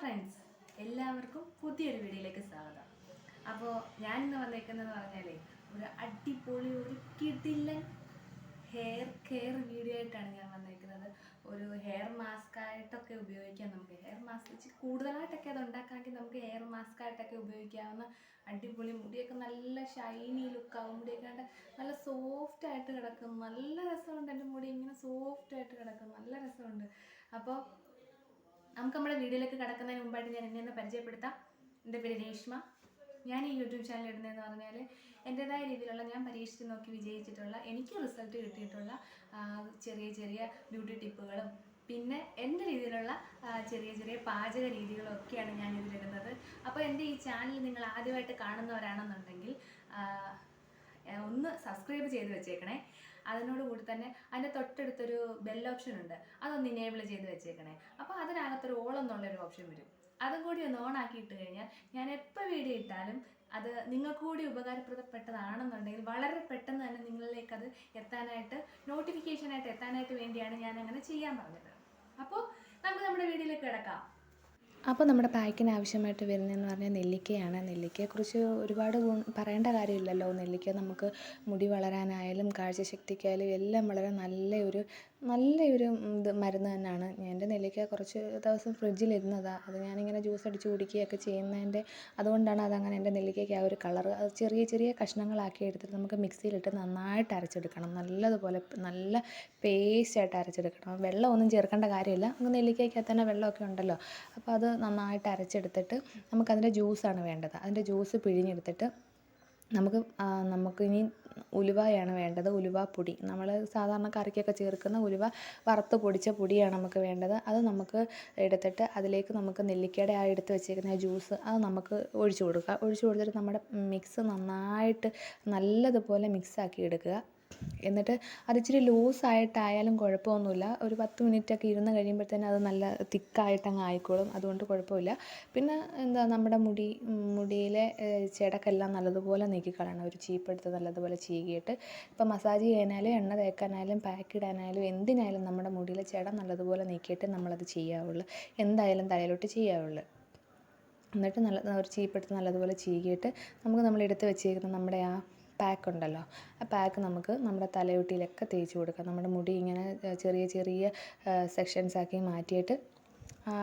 Friends, എല്ലാവർക്കും പുതിയൊരു വീഡിയോയിലേക്ക് സ്വാഗതം. അപ്പോൾ ഞാനിന്ന് വന്നേക്കുന്നതെന്ന് പറഞ്ഞാലേ ഒരു അടിപൊളി ഒരു കിടിലൻ ഹെയർ കെയർ വീഡിയോ ആയിട്ടാണ് ഞാൻ വന്നേക്കുന്നത്. ഒരു ഹെയർ മാസ്ക് ആയിട്ടൊക്കെ ഉപയോഗിക്കാം. നമുക്ക് ഹെയർ മാസ്ക് വെച്ച് കൂടുതലായിട്ടൊക്കെ അത് ഉണ്ടാക്കാമെങ്കിൽ നമുക്ക് ഹെയർ മാസ്ക് ആയിട്ടൊക്കെ ഉപയോഗിക്കാവുന്ന അടിപൊളി, മുടിയൊക്കെ നല്ല ഷൈനി ലുക്കാവും. മുടിയൊക്കെ നല്ല സോഫ്റ്റ് ആയിട്ട് കിടക്കും. നല്ല രസമുണ്ട്. എൻ്റെ മുടി ഇങ്ങനെ സോഫ്റ്റ് ആയിട്ട് കിടക്കും, നല്ല രസമുണ്ട്. അപ്പോൾ നമുക്ക് നമ്മുടെ വീഡിയോയിലേക്ക് കിടക്കുന്നതിന് മുമ്പായിട്ട് ഞാൻ എന്നെ ഒന്ന് പരിചയപ്പെടുത്താം. എൻ്റെ പേര് രേഷ്മ. ഞാൻ ഈ യൂട്യൂബ് ചാനൽ ഇടുന്നതെന്ന് പറഞ്ഞാൽ എൻ്റെതായ രീതിയിലുള്ള, ഞാൻ പരീക്ഷിച്ച് നോക്കി വിജയിച്ചിട്ടുള്ള, എനിക്ക് റിസൾട്ട് കിട്ടിയിട്ടുള്ള ചെറിയ ചെറിയ ബ്യൂട്ടി ടിപ്പുകളും പിന്നെ എൻ്റെ രീതിയിലുള്ള ചെറിയ ചെറിയ പാചക രീതികളും ഒക്കെയാണ് ഞാൻ ഇതിലിടുന്നത്. അപ്പോൾ എൻ്റെ ഈ ചാനൽ നിങ്ങൾ ആദ്യമായിട്ട് കാണുന്നവരാണെന്നുണ്ടെങ്കിൽ ഒന്ന് സബ്സ്ക്രൈബ് ചെയ്ത് വെച്ചേക്കണേ. അതിനോട് കൂടി തന്നെ അതിൻ്റെ തൊട്ടടുത്തൊരു ബെൽ ഓപ്ഷൻ ഉണ്ട്, അതൊന്ന് ഇനേബിൾ ചെയ്ത് വെച്ചേക്കണേ. അപ്പോൾ അതിനകത്തൊരു ഓൾ എന്നുള്ളൊരു ഓപ്ഷൻ വരും. അതും കൂടി ഒന്ന് ഓൺ ആക്കി ഇട്ട് കഴിഞ്ഞാൽ ഞാൻ എപ്പോൾ വീഡിയോ ഇട്ടാലും അത് നിങ്ങൾക്ക് കൂടി ഉപകാരപ്രദപ്പെട്ടതാണെന്നുണ്ടെങ്കിൽ വളരെ പെട്ടെന്ന് തന്നെ നിങ്ങളിലേക്ക് അത് എത്താനായിട്ട്, നോട്ടിഫിക്കേഷനായിട്ട് എത്താനായിട്ട് വേണ്ടിയാണ് ഞാൻ അങ്ങനെ ചെയ്യാൻ പറഞ്ഞത്. അപ്പോൾ നമുക്ക് നമ്മുടെ വീഡിയോയിലേക്ക് കിടക്കാം. അപ്പോൾ നമ്മുടെ പാക്കിന് ആവശ്യമായിട്ട് വരുന്നതെന്ന് പറഞ്ഞാൽ നെല്ലിക്കയാണ്. നെല്ലിക്കയെക്കുറിച്ച് ഒരുപാട് പറയേണ്ട കാര്യമില്ലല്ലോ. നെല്ലിക്ക നമുക്ക് മുടി വളരാനായാലും കാഴ്ചശക്തിക്കായാലും എല്ലാം വളരെ നല്ലൊരു മരുന്ന് തന്നെയാണ്. എൻ്റെ നെല്ലിക്ക കുറച്ച് ദിവസം ഫ്രിഡ്ജിലിരുന്നതാണ്. അത് ഞാനിങ്ങനെ ജ്യൂസ് അടിച്ച് കുടിക്കുകയൊക്കെ ചെയ്യുന്നതിൻ്റെ അതുകൊണ്ടാണ് അതങ്ങനെ എൻ്റെ നെല്ലിക്കയ്ക്ക് ആ ഒരു കളറ്. അത് ചെറിയ ചെറിയ കഷ്ണങ്ങളാക്കി എടുത്തിട്ട് നമുക്ക് മിക്സിയിലിട്ട് നന്നായിട്ട് അരച്ചെടുക്കണം. നല്ലതുപോലെ നല്ല പേസ്റ്റായിട്ട് അരച്ചെടുക്കണം. വെള്ളമൊന്നും ചേർക്കേണ്ട കാര്യമില്ല. നമുക്ക് നെല്ലിക്കയ്ക്കകത്ത് തന്നെ വെള്ളമൊക്കെ ഉണ്ടല്ലോ. അപ്പോൾ അത് നന്നായിട്ട് അരച്ചെടുത്തിട്ട് നമുക്കതിൻ്റെ ജ്യൂസാണ് വേണ്ടത്. അതിൻ്റെ ജ്യൂസ് പിഴിഞ്ഞെടുത്തിട്ട് നമുക്കിനി ഉലുവയാണ് വേണ്ടത്. ഉലുവാപ്പൊടി, നമ്മൾ സാധാരണ കറിക്കൊക്കെ ചേർക്കുന്ന ഉലുവ വറുത്ത് പൊടിച്ച പൊടിയാണ് നമുക്ക് വേണ്ടത്. അത് നമുക്ക് എടുത്തിട്ട് അതിലേക്ക് നമുക്ക് നെല്ലിക്കയുടെ ആ എടുത്ത് വെച്ചേക്കുന്ന ജ്യൂസ് അത് നമുക്ക് ഒഴിച്ചു കൊടുക്കുക. ഒഴിച്ചു കൊടുത്തിട്ട് നമ്മുടെ മിക്സ് നന്നായിട്ട് നല്ലതുപോലെ മിക്സാക്കി എടുക്കുക. എന്നിട്ട് അതിച്ചിരി ലൂസായിട്ടായാലും കുഴപ്പമൊന്നുമില്ല. ഒരു 10 മിനിറ്റൊക്കെ ഇരുന്ന് കഴിയുമ്പോഴത്തേനും അത് നല്ല തിക്കായിട്ടങ്ങ് ആയിക്കോളും. അതുകൊണ്ട് കുഴപ്പമില്ല. പിന്നെ നമ്മുടെ മുടിയിലെ ചെടക്കെല്ലാം നല്ലതുപോലെ നീക്കിക്കളയണം. ഒരു ചീപ്പെടുത്ത് നല്ലതുപോലെ ചീകിയിട്ട്, ഇപ്പോൾ മസാജ് ചെയ്യാനായാലും എണ്ണ തേക്കാനായാലും പാക്ക് ഇടാനായാലും എന്തിനായാലും നമ്മുടെ മുടിയിലെ ചെട നല്ലതുപോലെ നീക്കിയിട്ട് നമ്മളത് ചെയ്യാവുള്ളൂ. എന്തായാലും തലയിലോട്ട് ചെയ്യാവുള്ളൂ. എന്നിട്ട് ഒരു ചീപ്പെടുത്ത് നല്ലതുപോലെ ചീകിയിട്ട് നമ്മളെടുത്ത് വെച്ചേക്കുന്ന നമ്മുടെ ആ പാക്ക് ഉണ്ടല്ലോ, ആ പാക്ക് നമുക്ക് നമ്മുടെ തലയൊട്ടിയിലൊക്കെ തേച്ച് കൊടുക്കാം. നമ്മുടെ മുടി ഇങ്ങനെ ചെറിയ ചെറിയ സെക്ഷൻസാക്കി മാറ്റിയിട്ട്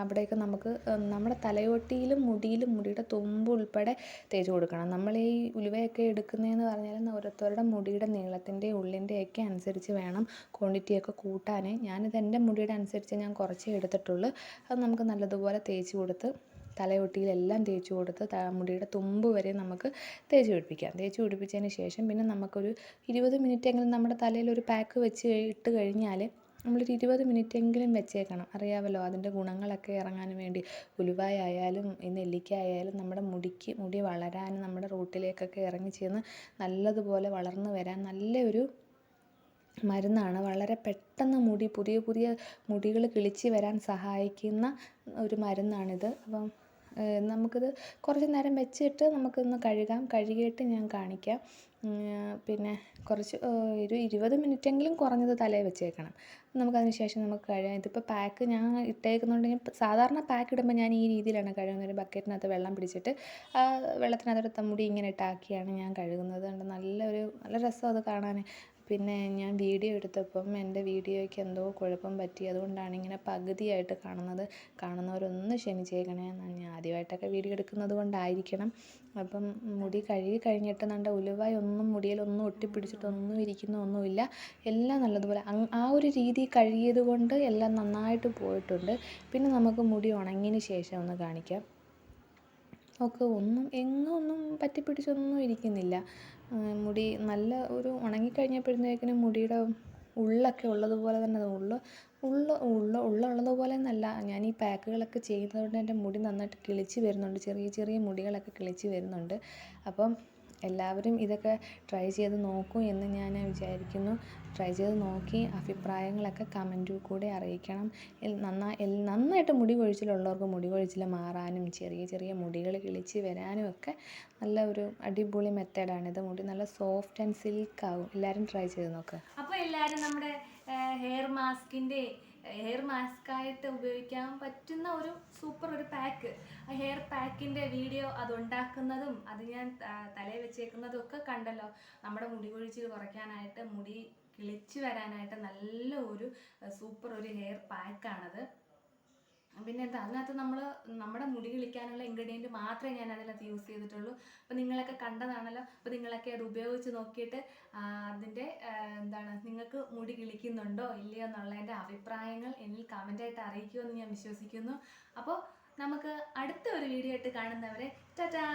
അവിടെയൊക്കെ നമുക്ക് നമ്മുടെ തലയോട്ടിയിലും മുടിയുടെ തുമ്പ് ഉൾപ്പെടെ തേച്ച് കൊടുക്കണം. നമ്മൾ ഈ ഉലുവയൊക്കെ എടുക്കുന്നതെന്ന് പറഞ്ഞാൽ ഓരോരുത്തരുടെ മുടിയുടെ നീളത്തിൻ്റെ ഉള്ളിൻ്റെയൊക്കെ അനുസരിച്ച് വേണം ക്വാണ്ടിറ്റിയൊക്കെ കൂട്ടാൻ. ഞാനിത് എൻ്റെ മുടിയുടെ അനുസരിച്ച് ഞാൻ കുറച്ചേ എടുത്തിട്ടുള്ളൂ. അത് നമുക്ക് നല്ലതുപോലെ തേച്ച് കൊടുത്ത് തലയൊട്ടിയിലെല്ലാം തേച്ച് കൊടുത്ത് മുടിയുടെ തുമ്പ് വരെ നമുക്ക് തേച്ച് പിടിപ്പിക്കാം. തേച്ച് പിടിപ്പിച്ചതിന് ശേഷം പിന്നെ നമുക്കൊരു 20 മിനിറ്റെങ്കിലും നമ്മുടെ തലയിലൊരു പാക്ക് വെച്ച് ഇട്ട് കഴിഞ്ഞാൽ നമ്മളൊരു 20 മിനിറ്റെങ്കിലും വെച്ചേക്കണം. അറിയാമല്ലോ അതിൻ്റെ ഗുണങ്ങളൊക്കെ ഇറങ്ങാൻ വേണ്ടി. ഉലുവയായാലും ഈ നെല്ലിക്ക ആയാലും നമ്മുടെ മുടി വളരാനും നമ്മുടെ റൂട്ടിലേക്കൊക്കെ ഇറങ്ങി ചെന്ന് നല്ലതുപോലെ വളർന്നു വരാൻ നല്ലൊരു മരുന്നാണ്. വളരെ പെട്ടെന്ന് പുതിയ പുതിയ മുടികൾ കിളിച്ച് വരാൻ സഹായിക്കുന്ന ഒരു മരുന്നാണിത്. അപ്പം നമുക്കിത് കുറച്ച് നേരം വെച്ചിട്ട് നമുക്കൊന്ന് കഴുകിയിട്ട് ഞാൻ കാണിക്കാം. പിന്നെ ഒരു 20 മിനിറ്റെങ്കിലും കുറഞ്ഞത് തലയിൽ വെച്ചേക്കണം. നമുക്കതിന് ശേഷം നമുക്ക് കഴുകാം. ഇതിപ്പോൾ പാക്ക് ഞാൻ ഇട്ടേക്കുന്നുണ്ടെങ്കിൽ, സാധാരണ പാക്ക് ഇടുമ്പോൾ ഞാൻ ഈ രീതിയിലാണ് കഴുകുന്നത്. ഒരു ബക്കറ്റിനകത്ത് വെള്ളം പിടിച്ചിട്ട് ആ വെള്ളത്തിനകത്ത് മുടി ഇങ്ങനെ ഇട്ടാക്കിയാണ് ഞാൻ കഴുകുന്നത്. നല്ല രസം അത് കാണാൻ. പിന്നെ ഞാൻ വീഡിയോ എടുത്തപ്പം എൻ്റെ വീഡിയോയ്ക്ക് എന്തോ കുഴപ്പം പറ്റി. അതുകൊണ്ടാണ് ഇങ്ങനെ പകുതിയായിട്ട് കാണുന്നവരൊന്ന് ക്ഷമിച്ചേക്കണേ. ഞാൻ ആദ്യമായിട്ടൊക്കെ വീഡിയോ എടുക്കുന്നത് കൊണ്ടായിരിക്കണം. അപ്പം മുടി കഴുകി കഴിഞ്ഞിട്ട് ഉലുവയൊന്നും മുടിയിലൊന്നും ഒട്ടിപ്പിടിച്ചിട്ടൊന്നും ഇരിക്കുന്നൊന്നുമില്ല. എല്ലാം നല്ലതുപോലെ ആ ഒരു രീതി കഴുകിയത് കൊണ്ട് എല്ലാം നന്നായിട്ട് പോയിട്ടുണ്ട്. പിന്നെ നമുക്ക് മുടി ഉണങ്ങിയതിന് ശേഷം ഒന്ന് കാണിക്കാം. ഒന്നും പറ്റിപ്പിടിച്ചൊന്നും ഇരിക്കുന്നില്ല. മുടി നല്ല ഒരു ഉണങ്ങിക്കഴിഞ്ഞപ്പോഴത്തേക്കിനും മുടിയുടെ ഉള്ളൊക്കെ ഉള്ളതുപോലെ തന്നെ ഉള്ളതുപോലെ എന്നല്ല, ഞാൻ ഈ പാക്കുകളൊക്കെ ചെയ്യുന്നതുകൊണ്ട് എൻ്റെ മുടി നന്നായിട്ട് കിളിച്ച് വരുന്നുണ്ട്. ചെറിയ ചെറിയ മുടികളൊക്കെ കിളിച്ച് വരുന്നുണ്ട്. അപ്പം എല്ലാവരും ഇതൊക്കെ ട്രൈ ചെയ്ത് നോക്കൂ എന്ന് ഞാൻ വിചാരിക്കുന്നു. ട്രൈ ചെയ്ത് നോക്കി അഭിപ്രായങ്ങളൊക്കെ കമൻറ്റിൽ കൂടെ അറിയിക്കണം. നന്നായിട്ട് മുടി കൊഴിച്ചിലുള്ളവർക്ക് മുടി കൊഴിച്ചിൽ മാറാനും ചെറിയ ചെറിയ മുടികൾ കിളിച്ച് വരാനും ഒക്കെ നല്ല ഒരു അടിപൊളി മെത്തേഡാണിത്. മുടി നല്ല സോഫ്റ്റ് ആൻഡ് സിൽക്ക് ആവും. എല്ലാവരും ട്രൈ ചെയ്ത് നോക്കുക. അപ്പോൾ എല്ലാവരും നമ്മുടെ ഹെയർ മാസ്കിൻ്റെ ഹെയർ മാസ്കായിട്ട് ഉപയോഗിക്കാൻ പറ്റുന്ന ഒരു സൂപ്പർ ഒരു പാക്ക്. ആ ഹെയർ പാക്കിൻ്റെ വീഡിയോ അത് ഉണ്ടാക്കുന്നതും അത് ഞാൻ തലയിൽ വെച്ചേക്കുന്നതും ഒക്കെ കണ്ടല്ലോ. നമ്മുടെ മുടി കൊഴിച്ചിൽ കുറയ്ക്കാനായിട്ട്, മുടി കിളിച്ച് വരാനായിട്ട് നല്ല ഒരു സൂപ്പർ ഒരു ഹെയർ പാക്കാണത്. പിന്നെ എന്താ അതിനകത്ത് നമ്മുടെ മുടി കിളിക്കാനുള്ള ഇൻഗ്രീഡിയൻറ്റ് മാത്രമേ ഞാൻ അതിനകത്ത് യൂസ് ചെയ്തിട്ടുള്ളൂ. അപ്പോൾ നിങ്ങളൊക്കെ കണ്ടതാണല്ലോ. അപ്പോൾ നിങ്ങളൊക്കെ അത് ഉപയോഗിച്ച് നോക്കിയിട്ട് അതിൻ്റെ നിങ്ങൾക്ക് മുടി കിളിക്കുന്നുണ്ടോ ഇല്ലയോ എന്നുള്ളതിൻ്റെ അഭിപ്രായങ്ങൾ എന്നിൽ കമൻ്റായിട്ട് അറിയിക്കുമെന്ന് ഞാൻ വിശ്വസിക്കുന്നു. അപ്പോൾ നമുക്ക് അടുത്ത ഒരു വീഡിയോ ആയിട്ട് കാണുന്നവരെ ടാറ്റാ.